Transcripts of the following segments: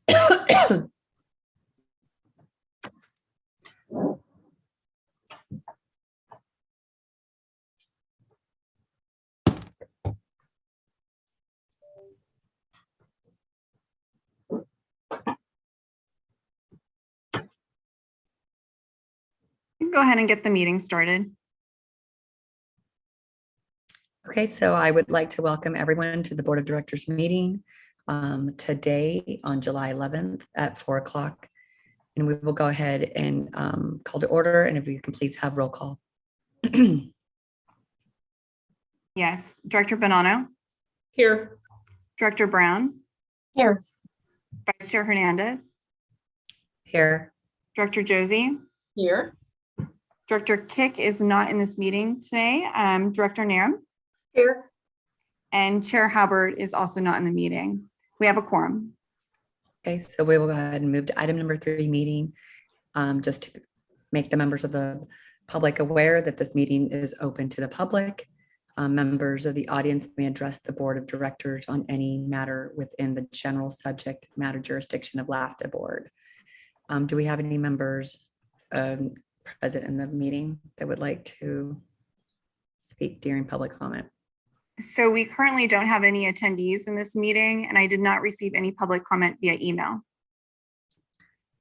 You can go ahead and get the meeting started. Okay, so I would like to welcome everyone to the Board of Directors meeting today on July 11th at 4 o'clock. And we will go ahead and call to order. And if you can please have roll call. Yes, Director Bonanno. Here. Director Brown. Here. Vice Chair Hernandez. Here. Director Josie. Here. Director Kick is not in this meeting today. Director Narum. Here. And Chair Halbert is also not in the meeting. We have a quorum. Okay, so we will go ahead and move to item number 3 meeting. Just to make the members of the public aware that this meeting is open to the public. Members of the audience may address the Board of Directors on any matter within the general subject matter jurisdiction of LAVTA board. Do we have any members present in the meeting that would like to speak during public comment? So we currently don't have any attendees in this meeting, and I did not receive any public comment via email.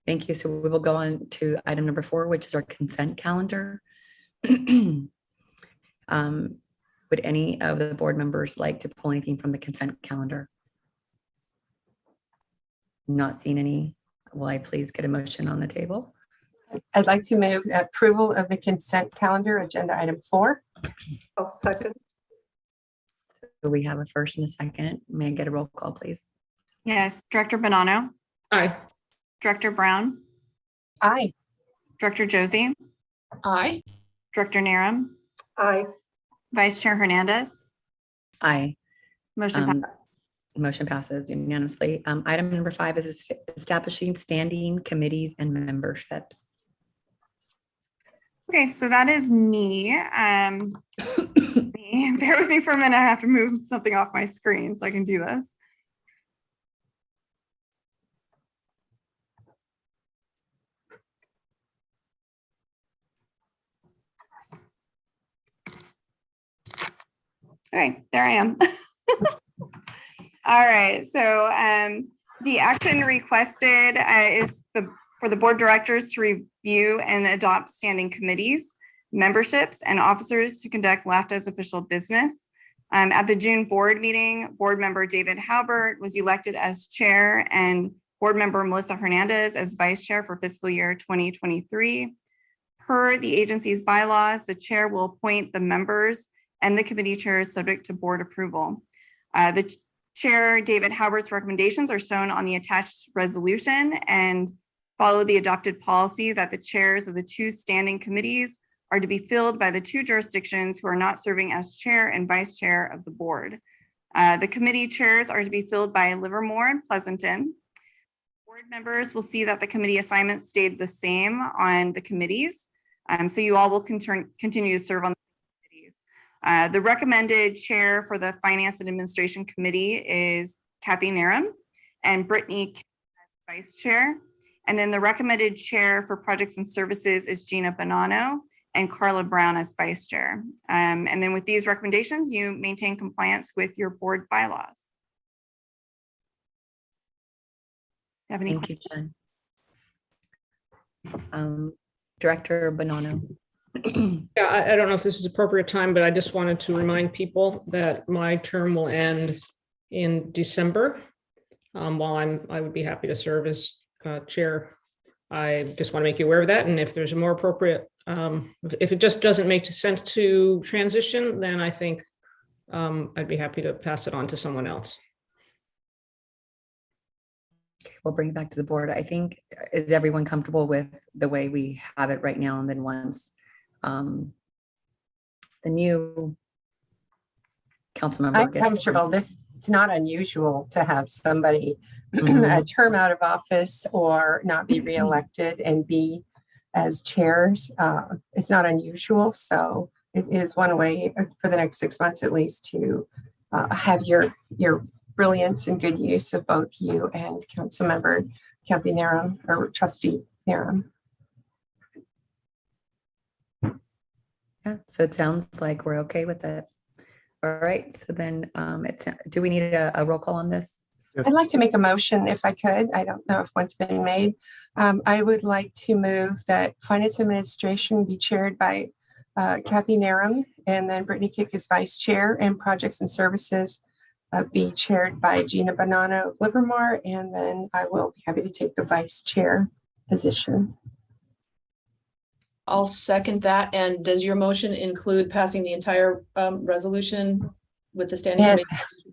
Thank you. So we will go on to item number 4, which is our consent calendar. Would any of the board members like to pull anything from the consent calendar? Not seeing any. Will I please get a motion on the table? I'd like to move approval of the consent calendar, agenda item 4. I'll second. So we have a first and a second. May I get a roll call, please? Yes, Director Bonanno. Aye. Director Brown. Aye. Director Josie. Aye. Director Narum. Aye. Vice Chair Hernandez. Aye. Motion Motion passes unanimously. Item number 5 is establishing standing committees and memberships. Okay, so that is me. Bear with me for a minute. I have to move something off my screen so I can do this. Okay, there I am. All right, so the action requested is for the board directors to review and adopt standing committees, memberships, and officers to conduct LAVTA's official business. At the June board meeting, board member David Halbert was elected as chair and board member Melissa Hernandez as vice chair for fiscal year 2023. Per the agency's bylaws, the chair will appoint the members and the committee chairs subject to board approval. The Chair David Halbert's recommendations are shown on the attached resolution and follow the adopted policy that the chairs of the 2 standing committees are to be filled by the 2 jurisdictions who are not serving as chair and vice chair of the board. The committee chairs are to be filled by Livermore and Pleasanton. Board members will see that the committee assignments stayed the same on the committees. So you all will continue to serve on the committees. The recommended chair for the Finance and Administration Committee is Kathy Narum and Brittany as vice chair. And then the recommended chair for Projects and Services is Gina Bonanno and Carla Brown as vice chair. And then with these recommendations, you maintain compliance with your board bylaws. Have any Thank you, Jen. Director Bonanno. Yeah, I don't know if this is appropriate time, but I just wanted to remind people that my term will end in December. While I would be happy to serve as chair, I just want to make you aware of that. And if there's a more appropriate, if it just doesn't make sense to transition, then I think I'd be happy to pass it on to someone else. We'll bring it back to the board. I think, is everyone comfortable with the way we have it right now? And then once the new council member I'm gets comfortable. It's not unusual to have somebody Mhm. a term out of office or not be reelected and be as chairs. It's not unusual. So it is one way for the next 6 months, at least, to have your brilliance and good use of both you and Councilmember Kathy Narum, or Trustee Narum. Yeah, so it sounds like we're okay with it. All right, so then do we need a roll call on this? I'd like to make a motion if I could. I don't know if one's been made. I would like to move that Finance Administration be chaired by Kathy Narum, and then Brittany Kick is Vice Chair, and Projects and Services be chaired by Gina Bonanno of Livermore, and then I will be happy to take the Vice Chair position. I'll second that. And does your motion include passing the entire resolution with the standing Yeah.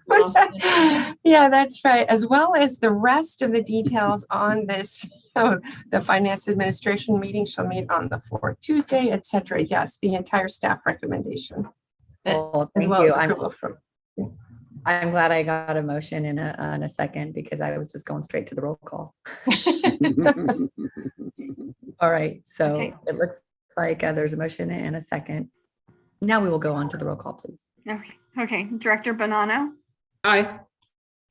committee? Yeah, that's right. As well as the rest of the details on this, the Finance Administration meeting shall meet on the 4th Tuesday, et cetera. Yes, the entire staff recommendation, Well, as thank well you. as approval from. I'm glad I got a motion in a second because I was just going straight to the roll call. All right, so Okay. it looks like there's a motion and a second. Now we will go on to the roll call, please. Okay, Director Bonanno, Aye.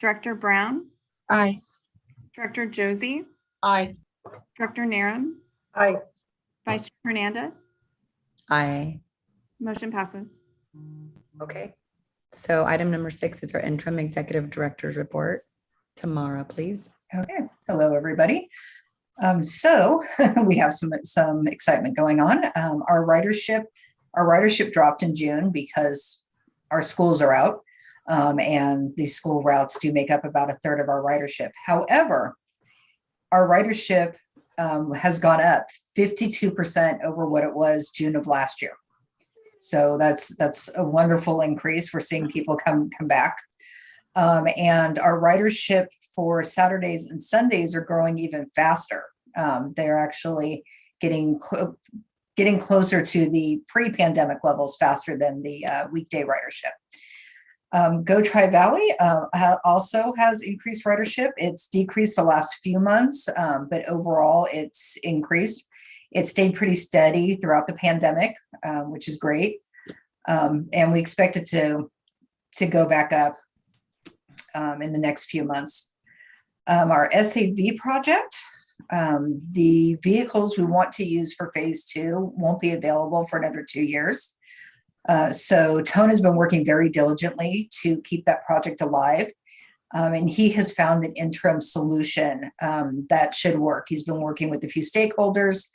Director Brown, Aye. Director Josie, Aye. Director Narum, Aye. Vice Chair Hernandez. Aye. Motion passes. Okay. So item number 6 is our interim executive director's report. Tamara, please. Okay, hello, everybody. So we have some excitement going on. Our ridership dropped in June because our schools are out, and these school routes do make up about a third of our ridership. However, our ridership has gone up 52% over what it was June of last year. So that's a wonderful increase. We're seeing people come back. And our ridership for Saturdays and Sundays are growing even faster. They're actually getting closer to the pre-pandemic levels faster than the weekday ridership. Go Tri-Valley also has increased ridership. It's decreased the last few months, but overall it's increased. It stayed pretty steady throughout the pandemic, which is great. And we expect it to go back up in the next few months. Our SAV project, the vehicles we want to use for phase 2 won't be available for another 2 years. So Tone has been working very diligently to keep that project alive. And he has found an interim solution that should work. He's been working with a few stakeholders,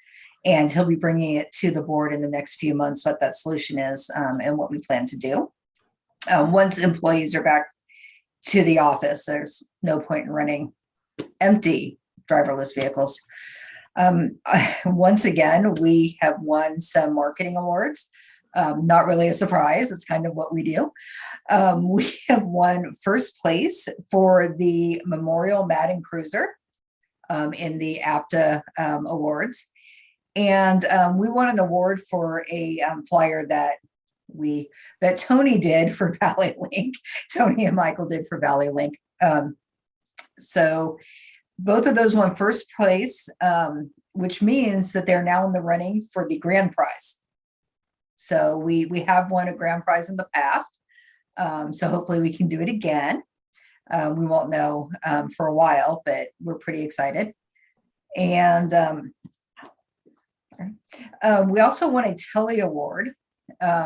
and he'll be bringing it to the board in the next few months, what that solution is and what we plan to do. Once employees are back to the office, there's no point in running empty driverless vehicles. Once again, we have won some marketing awards. Not really a surprise. It's kind of what we do. We have won first place for the Memorial Madden Cruiser in the LAVTA awards. And we won an award for a flyer that Tony did for Valley Link. Tony and Michael did for Valley Link. So both of those won first place, which means that they're now in the running for the grand prize. So we have won a grand prize in the past. So hopefully we can do it again. We won't know for a while, but we're pretty excited. And we also won a Telly Award,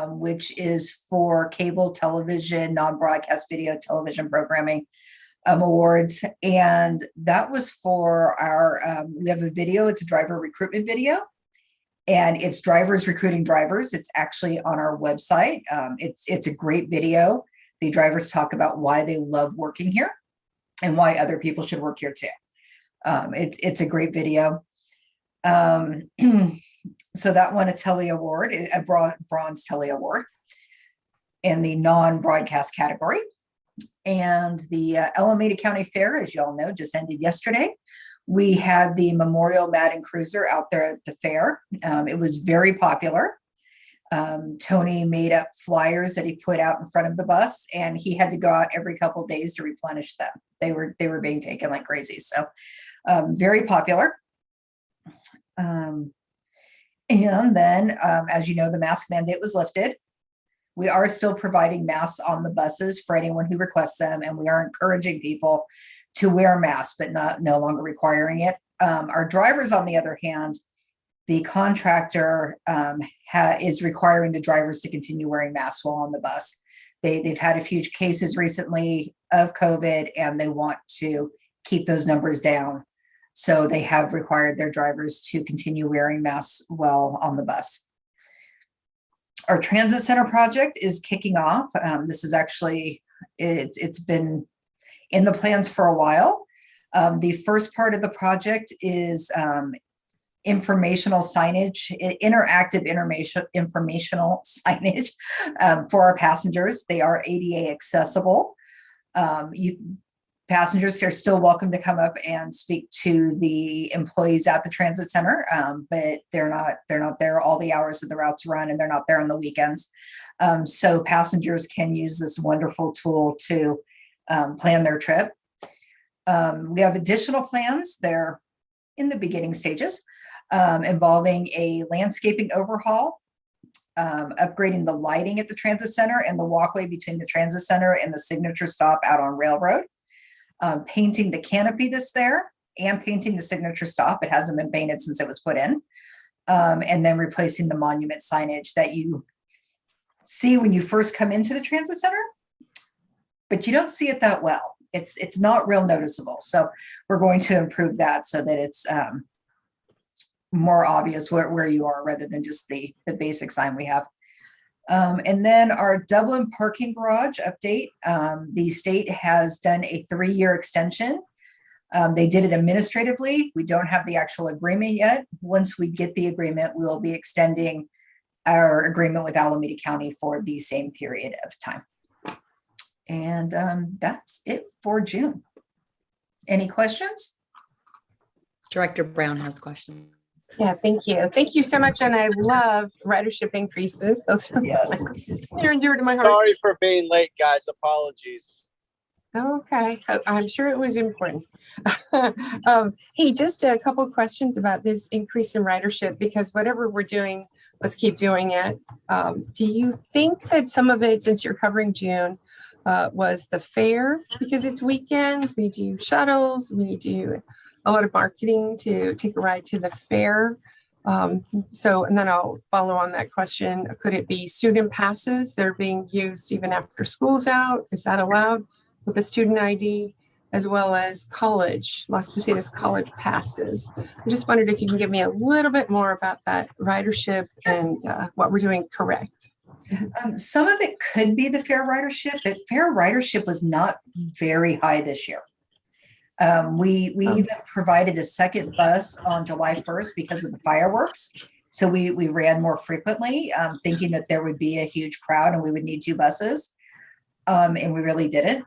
which is for cable television, non-broadcast video television programming awards. And that was for our, we have a video, it's a driver recruitment video, and it's drivers recruiting drivers. It's actually on our website. It's a great video. The drivers talk about why they love working here and why other people should work here too. It's a great video. So that won a Telly Award, a bronze Telly Award in the non-broadcast category. And the Alameda County Fair, as you all know, just ended yesterday. We had the Memorial Madden Cruiser out there at the fair. It was very popular. Tony made up flyers that he put out in front of the bus, and he had to go out every couple of days to replenish them. They were being taken like crazy. So very popular. And then, as you know, the mask mandate was lifted. We are still providing masks on the buses for anyone who requests them, and we are encouraging people to wear masks, but no longer requiring it. Our drivers, on the other hand, the contractor is requiring the drivers to continue wearing masks while on the bus. They've had a few cases recently of COVID, and they want to keep those numbers down. So they have required their drivers to continue wearing masks while on the bus. Our transit center project is kicking off. This is actually, it's been in the plans for a while. The first part of the project is informational signage, interactive informational signage for our passengers. They are ADA accessible. Passengers are still welcome to come up and speak to the employees at the transit center, but they're not there all the hours that the routes run, and they're not there on the weekends. So passengers can use this wonderful tool to plan their trip. We have additional plans. They're in the beginning stages, involving a landscaping overhaul, upgrading the lighting at the transit center and the walkway between the transit center and the signature stop out on Railroad. Painting the canopy that's there and painting the signature stop. It hasn't been painted since it was put in. And then replacing the monument signage that you see when you first come into the transit center, but you don't see it that well. It's not real noticeable. So we're going to improve that so that it's more obvious where you are rather than just the basic sign we have. And then our Dublin parking garage update. The state has done a 3-year extension. They did it administratively. We don't have the actual agreement yet. Once we get the agreement, we will be extending our agreement with Alameda County for the same period of time. And that's it for June. Any questions? Director Brown has questions. Yeah, thank you. Thank you so much. And I love ridership increases. Those are Yes. near and dear to my heart. Sorry for being late, guys. Apologies. Okay, I'm sure it was important. Hey, just a couple of questions about this increase in ridership, because whatever we're doing, let's keep doing it. Do you think that some of it, since you're covering June, was the fare? Because it's weekends, we do shuttles, we do a lot of marketing to take a ride to the fair. And then I'll follow on that question. Could it be student passes? They're being used even after school's out. Is that allowed with a student ID, as well as college, Las Positas college passes? I just wondered if you can give me a little bit more about that ridership and what we're doing correct. Some of it could be the fair ridership, but fair ridership was not very high this year. We even provided a second bus on July 1st because of the fireworks. So we ran more frequently, thinking that there would be a huge crowd and we would need 2 buses. And we really didn't.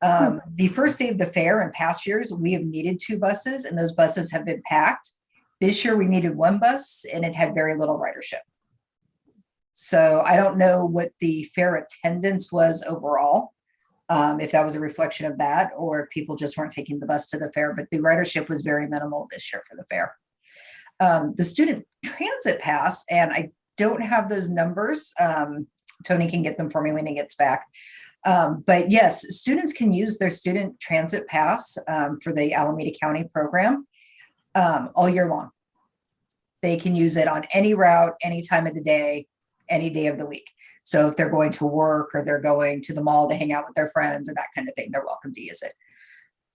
The first day of the fair in past years, we have needed 2 buses, and those buses have been packed. This year we needed 1 bus and it had very little ridership. So I don't know what the fair attendance was overall. If that was a reflection of that, or if people just weren't taking the bus to the fair, but the ridership was very minimal this year for the fair. The student transit pass, and I don't have those numbers. Tony can get them for me when he gets back. But yes, students can use their student transit pass for the Alameda County program all year long. They can use it on any route, any time of the day, any day of the week. So if they're going to work or they're going to the mall to hang out with their friends or that kind of thing, they're welcome to use it.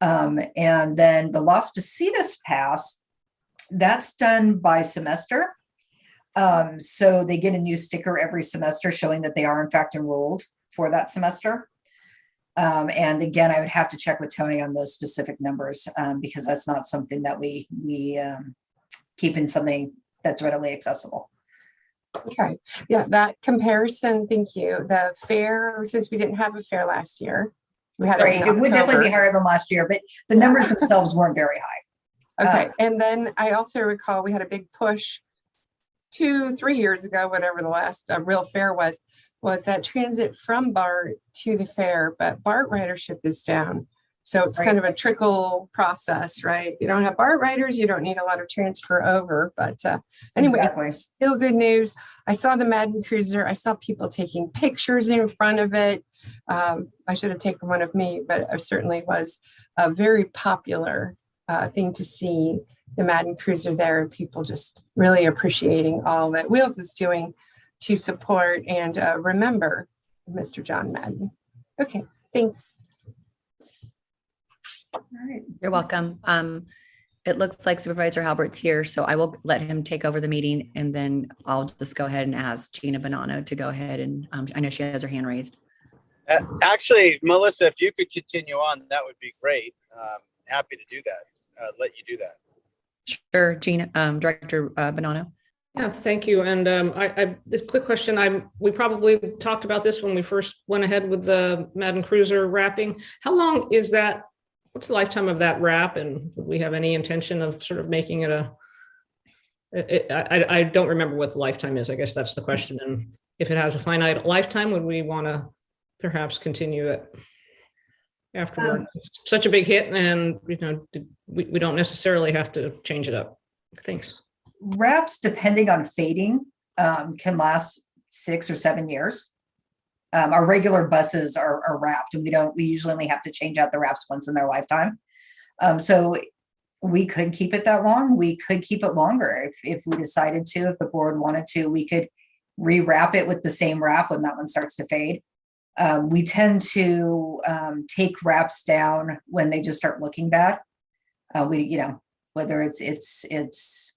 And then the Las Positas pass, that's done by semester. So they get a new sticker every semester showing that they are in fact enrolled for that semester. And again, I would have to check with Tony on those specific numbers because that's not something that we keep in something that's readily accessible. Okay, yeah, that comparison, thank you. The fair, since we didn't have a fair last year, we had Right, it would definitely be higher than last year, but the numbers themselves weren't very high. Okay, and then I also recall we had a big push 2-3 years ago, whatever the last real fair was that transit from BART to the fair, but BART ridership is down So it's kind of a trickle process, right? You don't have BART riders, you don't need a lot of transfer over, but anyway, Exactly. still good news. I saw the Madden Cruiser. I saw people taking pictures in front of it. I should have taken one of me, but it certainly was a very popular thing to see the Madden Cruiser there, and people just really appreciating all that Wheels is doing to support and remember Mr. John Madden. Okay, thanks. All right. You're welcome. It looks like Supervisor Halbert's here, so I will let him take over the meeting, and then I'll just go ahead and ask Gina Bonanno to go ahead and, I know she has her hand raised. Actually, Melissa, if you could continue on, that would be great. Happy to do that. Let you do that. Sure, Gina, Director Bonanno. Yeah, thank you. And this quick question, we probably talked about this when we first went ahead with the Madden Cruiser wrapping. How long is that? What's the lifetime of that wrap? And do we have any intention of sort of making it I don't remember what the lifetime is. I guess that's the question. And if it has a finite lifetime, would we want to perhaps continue it afterward? It's such a big hit, and we don't necessarily have to change it up. Thanks. Wraps, depending on fading, can last 6 or 7 years. Our regular buses are wrapped, and we usually only have to change out the wraps once in their lifetime. So we could keep it that long. We could keep it longer if we decided to. If the board wanted to, we could rewrap it with the same wrap when that one starts to fade. We tend to take wraps down when they just start looking bad. Whether it's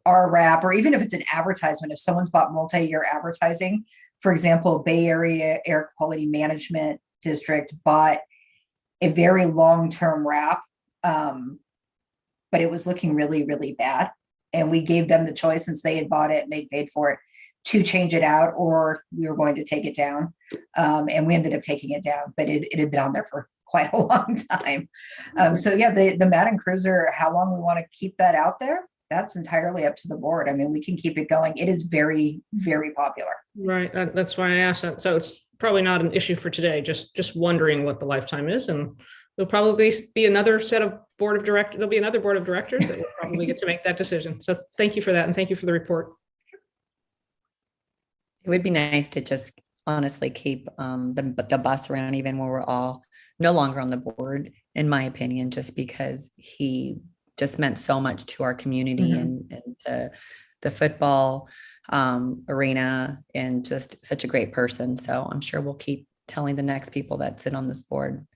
our wrap, or even if it's an advertisement, if someone's bought multi-year advertising, for example, Bay Area Air Quality Management District bought a very long-term wrap, but it was looking really, really bad. And we gave them the choice, since they had bought it and they paid for it, to change it out, or we were going to take it down. And we ended up taking it down, but it had been on there for quite a long time. So yeah, the Madden Cruiser, how long we want to keep that out there, that's entirely up to the board. I mean, we can keep it going. It is very, very popular. Right. That's why I asked that. So it's probably not an issue for today. Just wondering what the lifetime is, and there'll probably be another set of board of directors. There'll be another board of directors that will probably get to make that decision. So thank you for that, and thank you for the report. It would be nice to just honestly keep the bus around, even when we're all no longer on the board, in my opinion, just because he just meant so much to our community and to the football arena, and just such a great person. So I'm sure we'll keep telling the next people that sit on this board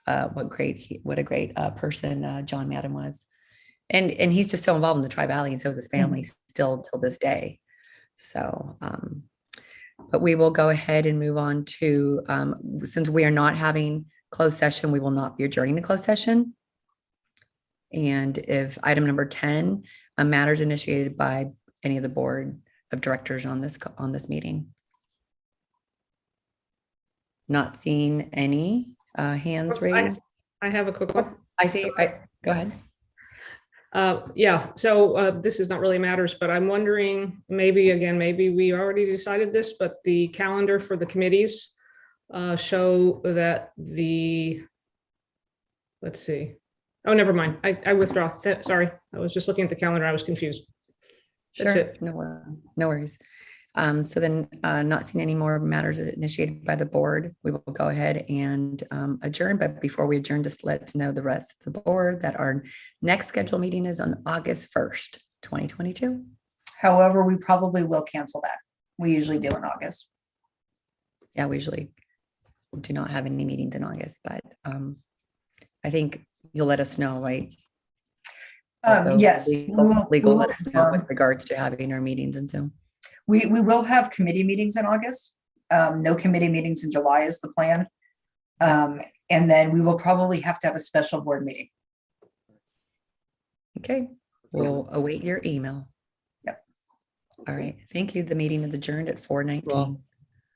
what a great person John Madden was. And he's just so involved in the Tri-Valley, and so is his family still till this day. So but we will go ahead and move on to, since we are not having closed session, we will not be adjourning the closed session. And if item number 10, matters initiated by any of the board of directors on this meeting. Not seeing any hands raised. I have a quick one. I see. Go ahead. Yeah, so this is not really matters, but I'm wondering, maybe we already decided this, but the calendar for the committees show that let's see. Oh, never mind. I withdraw. Sorry. I was just looking at the calendar. I was confused. That's Sure. it. No worries. So then not seeing any more matters initiated by the board, we will go ahead and adjourn. But before we adjourn, just let to know the rest of the board that our next scheduled meeting is on August 1st, 2022. However, we probably will cancel that. We usually do in August. Yeah, we usually do not have any meetings in August, but I think you'll let us know, right? Also, Yes. Legal let us know with regards to having our meetings and Zoom. We will have committee meetings in August. No committee meetings in July is the plan. And then we will probably have to have a special board meeting. Okay, we'll await your email. Yep. All right, thank you. The meeting is adjourned at 4:19.